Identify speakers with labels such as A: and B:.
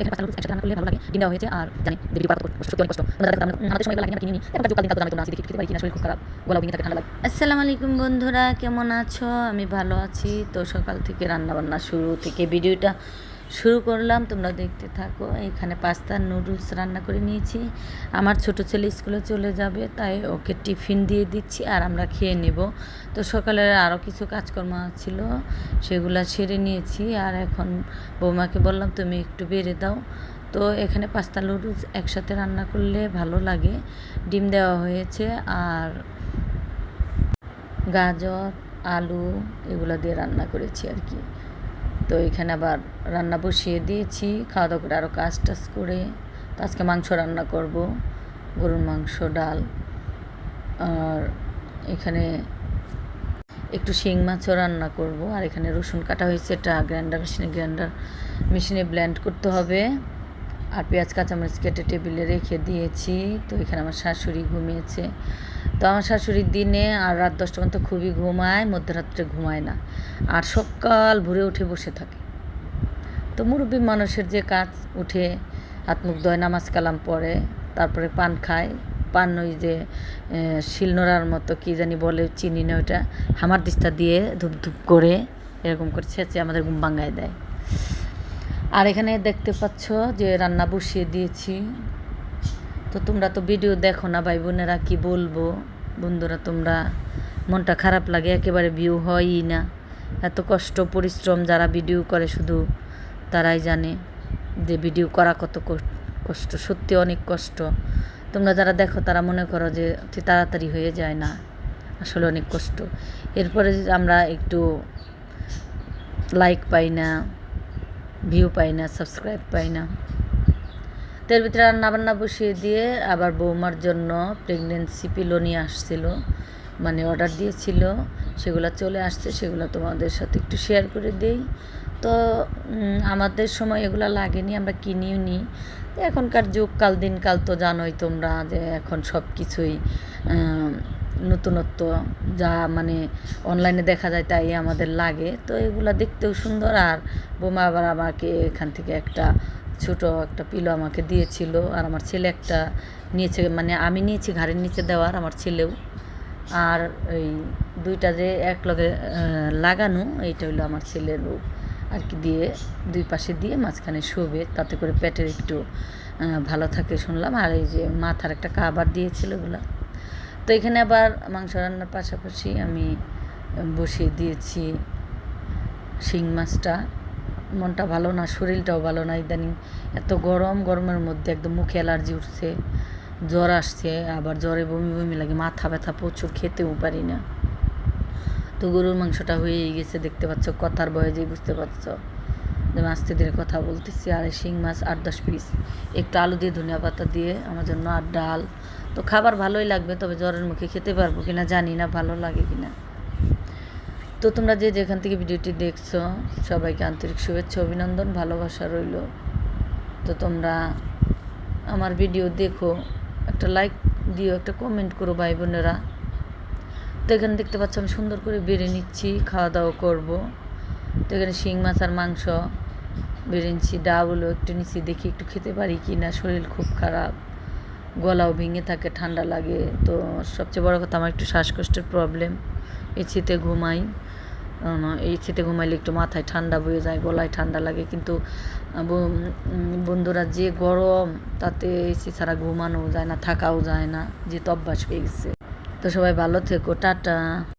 A: এখানে pasta noodles একসাথে রান্না করলে ভালো লাগে। ডিম দেওয়া হয়েছে আর জানি যে ভিডিও করা তো সত্যি অনেক কষ্ট। তোমরা যারা আমাদের সময় লাগে না কিনে নিই। এখন কাল দিন কাল তো আমি তোমরা আসি দেখি খেতে পারি কিনা, শরীর খুব খারাপ, গলাও ভেঙে থাকে, ঠান্ডা লাগে।
B: আসসালামু আলাইকুম বন্ধুরা, কেমন আছো? আমি ভালো আছি। তো সকাল থেকে রান্নাবান্না শুরু থেকে ভিডিওটা শুরু করলাম, তোমরা দেখতে থাকো। এখানে পাস্তা নুডলস রান্না করে নিয়েছি। আমার ছোট ছেলে স্কুলে চলে যাবে, তাই ওকে টিফিন দিয়ে দিচ্ছি আর আমরা খেয়ে নেব। তো সকালের আরও কিছু কাজকর্ম ছিল, সেগুলো সেরে নিয়েছি। আর এখন বৌমাকে বললাম তুমি একটু বেড়ে দাও। তো এখানে পাস্তা নুডলস একসাথে রান্না করলে ভালো লাগে। ডিম দেওয়া হয়েছে আর গাজর, আলু এগুলো দিয়ে রান্না করেছি আর কি। তো এখানে আবার রান্না বসিয়ে দিয়েছি, খাওয়া দাওয়া করে আরও কাজ টাজ করে। তো আজকে মাংস রান্না করব, গরুর মাংস, ডাল, আর এখানে একটু শিং মাছও রান্না করব। আর এখানে রসুন কাটা হয়েছে, এটা গ্রাইন্ডার মেশিনে ব্লেন্ড করতে হবে। আর পেঁয়াজ কাঁচামরিচ কেটে টেবিলে রেখে দিয়েছি। তো এখানে আমার শাশুড়ি ঘুমিয়েছে। তো আমার শাশুড়ির দিনে আর রাত 10টা পর্যন্ত খুবই ঘুমায়, মধ্যরাত্রে ঘুমায় না, আর সকাল ভোরে উঠে বসে থাকে। তো মুরব্বী মানুষের যে কাজ, উঠে হাত মুখ ধোয়, নামাজ কালাম পড়ে, তারপরে পান খায়। পান ওই যে শিলনোড়ার মতো কী জানি বলে, চিনি না ওইটা, হামার দিস্তা দিয়ে ধূপ ধূপ করে এরকম করে ছেঁচে আমাদের ঘুম ভাঙায় দেয়। আর এখানে দেখতে পাচ্ছ যে রান্না বসিয়ে দিয়েছি। তো তোমরা তো ভিডিও দেখো না ভাই বোনেরা, কী বলবো বন্ধুরা, তোমরা মনটা খারাপ লাগে, একেবারে ভিউ হয়ই না। এত কষ্ট পরিশ্রম যারা ভিডিও করে শুধু তারাই জানে যে ভিডিও করা কত কষ্ট, সত্যি অনেক কষ্ট। তোমরা যারা দেখো তারা মনে করো যে তাড়াতাড়ি হয়ে যায়, না, আসলে অনেক কষ্ট। এরপরে আমরা একটু লাইক পাই না, ভিউ পাই না, সাবস্ক্রাইব পাই না। তো এর ভিতরে রান্নাবান্না বসিয়ে দিয়ে আবার বৌমার জন্য প্রেগনেন্সি পিলো নিয়ে আসছিল, মানে অর্ডার দিয়েছিল, সেগুলো চলে আসছে, সেগুলো তোমাদের সাথে একটু শেয়ার করে দেই। তো আমাদের সময় এগুলো লাগেনি, আমরা কিনিও নি। এখনকার যুগ, কাল দিনকাল তো জানোই তোমরা যে এখন সব কিছুই নতুনত্ব, যা মানে অনলাইনে দেখা যায় তাই আমাদের লাগে। তো এগুলো দেখতেও সুন্দর। আর বোমা আবার আমাকে এখান থেকে একটা ছোটো একটা পিলো আমাকে দিয়েছিল, আর আমার ছেলে একটা নিয়েছে, মানে আমি নিয়েছি ঘাড়ের নিচে দেওয়ার, আমার ছেলেও। আর এই দুইটা যে এক লগে লাগানো, এইটা হলো আমার ছেলের আর কি, দিয়ে দুই পাশে দিয়ে মাঝখানে শোবে, তাতে করে পেটের একটু ভালো থাকে শুনলাম। আর এই যে মাথার একটা কাবার দিয়েছিল ওগুলো। তো এখানে আবার মাংস রান্নার পাশাপাশি আমি বসিয়ে দিয়েছি শিং মাছটা। মনটা ভালো না, শরীরটাও ভালো না ইদানিং, এত গরমের মধ্যে একদম মুখে অ্যালার্জি উঠছে, জ্বর আসছে, আবার জ্বরে বমি বমি লাগে, মাথা ব্যথা প্রচুর, খেতেও পারি না। তো গরুর মাংসটা হয়েই গেছে, দেখতে পাচ্ছ, কথার বয়সেই বুঝতে পারছো যে আস্তে ধীরে কথা বলতেছি। আর শিং মাছ 8-10 পিস, একটু আলু দিয়ে ধনিয়া পাতা দিয়ে আমার জন্য, আর ডাল। তো খাবার ভালোই লাগবে, তবে জ্বরের মুখে খেতে পারবো কিনা জানি না, ভালো লাগে কিনা। তো তোমরা যে যেখান থেকে ভিডিওটি দেখছো সবাইকে আন্তরিক শুভেচ্ছা, অভিনন্দন, ভালোবাসা রইল। তো তোমরা আমার ভিডিও দেখো, একটা লাইক দিও, একটা কমেন্ট করো ভাই বোনেরা। তো এখানে দেখতে পাচ্ছ আমি সুন্দর করে বেড়ে নিচ্ছি, খাওয়া দাওয়া করবো। তো এখানে শিং মাছ আর মাংস বেড়ে নিচ্ছি, ডালও একটু নিচ্ছি, দেখি একটু খেতে পারি কি না, শরীর খুব খারাপ, গলাও ভেঙে থাকে, ঠান্ডা লাগে। তো সবচেয়ে বড় কথা, আমার একটু শ্বাসকষ্টের প্রবলেম, এসিতে ঘুমাই, এসিতে ঘুমাইলে একটু মাথায় ঠান্ডা বয়ে যায়, গলায় ঠান্ডা লাগে। কিন্তু বন্ধুরা যে গরম, তাতে এসি ছাড়া ঘুমানো যায় না, থাকাও যায় না, যে তো অভ্যাস হয়ে গেছে। তো সবাই ভালো থেকো, টাটা।